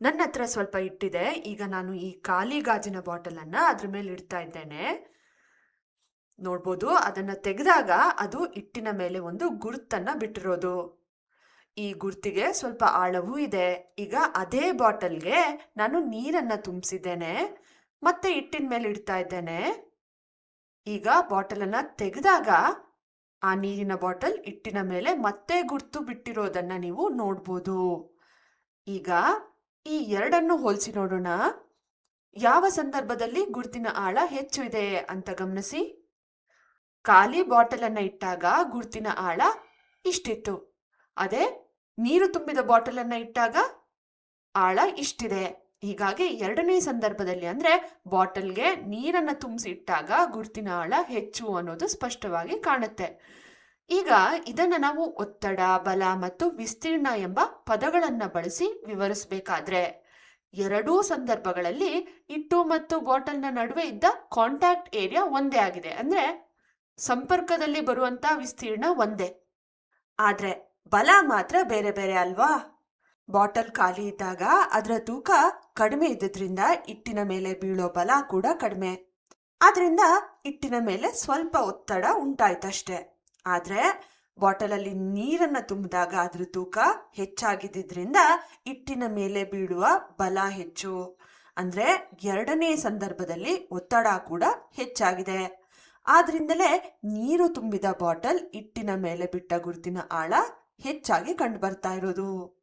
ನನ್ನ ಹತ್ರ ಸ್ವಲ್ಪ ಹಿಟ್ಟಿದೆ. ಈಗ ನಾನು ಈ ಖಾಲಿ ಗಾಜಿನ ಬಾಟಲನ್ನ ಅದ್ರ ಮೇಲೆ ಇಡ್ತಾ ಇದ್ದೇನೆ. ನೋಡ್ಬೋದು, ಅದನ್ನ ತೆಗೆದಾಗ ಅದು ಹಿಟ್ಟಿನ ಮೇಲೆ ಒಂದು ಗುರುತನ್ನ ಬಿಟ್ಟಿರೋದು. ಈ ಗುರ್ತಿಗೆ ಸ್ವಲ್ಪ ಆಳವೂ ಇದೆ. ಈಗ ಅದೇ ಬಾಟಲ್ಗೆ ನಾನು ನೀರನ್ನ ತುಂಬಿಸಿದ್ದೇನೆ, ಮತ್ತೆ ಹಿಟ್ಟಿನ ಮೇಲೆ ಇಡ್ತಾ ಇದ್ದೇನೆ. ಈಗ ಬಾಟಲನ್ನ ತೆಗೆದಾಗ ಆ ನೀರಿನ ಬಾಟಲ್ ಹಿಟ್ಟಿನ ಮೇಲೆ ಮತ್ತೆ ಗುರ್ತು ಬಿಟ್ಟಿರೋದನ್ನ ನೀವು ನೋಡ್ಬೋದು. ಈಗ ಈ ಎರಡನ್ನು ಹೋಲಿಸಿ ನೋಡೋಣ. ಯಾವ ಸಂದರ್ಭದಲ್ಲಿ ಗುರ್ತಿನ ಆಳ ಹೆಚ್ಚು ಇದೆ ಅಂತ ಗಮನಿಸಿ. ಖಾಲಿ ಬಾಟಲ್ ಅನ್ನ ಇಟ್ಟಾಗ ಗುರ್ತಿನ ಆಳ ಇಷ್ಟಿತ್ತು. ಅದೇ ನೀರು ತುಂಬಿದ ಬಾಟಲ್ ಅನ್ನ ಇಟ್ಟಾಗ ಆಳ ಇಷ್ಟಿದೆ. ಹೀಗಾಗಿ ಎರಡನೇ ಸಂದರ್ಭದಲ್ಲಿ ಅಂದ್ರೆ ಬಾಟಲ್ಗೆ ನೀರನ್ನ ತುಂಬಿಸಿ ಇಟ್ಟಾಗ ಗುರ್ತಿನ ಆಳ ಹೆಚ್ಚು ಅನ್ನೋದು ಸ್ಪಷ್ಟವಾಗಿ ಕಾಣುತ್ತೆ. ಈಗ ಇದನ್ನ ನಾವು ಒತ್ತಡ, ಬಲ ಮತ್ತು ವಿಸ್ತೀರ್ಣ ಎಂಬ ಪದಗಳನ್ನ ಬಳಸಿ ವಿವರಿಸಬೇಕಾದ್ರೆ ಎರಡೂ ಸಂದರ್ಭಗಳಲ್ಲಿ ಹಿಟ್ಟು ಮತ್ತು ಬಾಟಲ್ನ ನಡುವೆ ಇದ್ದ ಕಾಂಟ್ಯಾಕ್ಟ್ ಏರಿಯಾ ಒಂದೇ ಆಗಿದೆ. ಅಂದ್ರೆ ಸಂಪರ್ಕದಲ್ಲಿ ಬರುವಂತ ವಿಸ್ತೀರ್ಣ ಒಂದೇ. ಆದ್ರೆ ಬಲ ಮಾತ್ರ ಬೇರೆ ಬೇರೆ ಅಲ್ವಾ? ಬಾಟಲ್ ಖಾಲಿ ಇದ್ದಾಗ ಅದರ ತೂಕ ಕಡಿಮೆ ಇದ್ದಿದ್ರಿಂದ ಹಿಟ್ಟಿನ ಮೇಲೆ ಬೀಳೋ ಬಲ ಕೂಡ ಕಡಿಮೆ. ಆದ್ರಿಂದ ಹಿಟ್ಟಿನ ಮೇಲೆ ಸ್ವಲ್ಪ ಒತ್ತಡ ಉಂಟಾಯ್ತಷ್ಟೆ. ಆದ್ರೆ ಬಾಟಲಲ್ಲಿ ನೀರನ್ನ ತುಂಬಿದಾಗ ಅದ್ರ ತೂಕ ಹೆಚ್ಚಾಗಿದ್ದರಿಂದ ಹಿಟ್ಟಿನ ಮೇಲೆ ಬೀಳುವ ಬಲ ಹೆಚ್ಚು. ಅಂದ್ರೆ ಎರಡನೇ ಸಂದರ್ಭದಲ್ಲಿ ಒತ್ತಡ ಕೂಡ ಹೆಚ್ಚಾಗಿದೆ. ಆದ್ರಿಂದಲೇ ನೀರು ತುಂಬಿದ ಬಾಟಲ್ ಹಿಟ್ಟಿನ ಮೇಲೆ ಬಿಟ್ಟ ಗುರುತಿನ ಆಳ ಹೆಚ್ಚಾಗಿ ಕಂಡು ಬರ್ತಾ ಇರೋದು.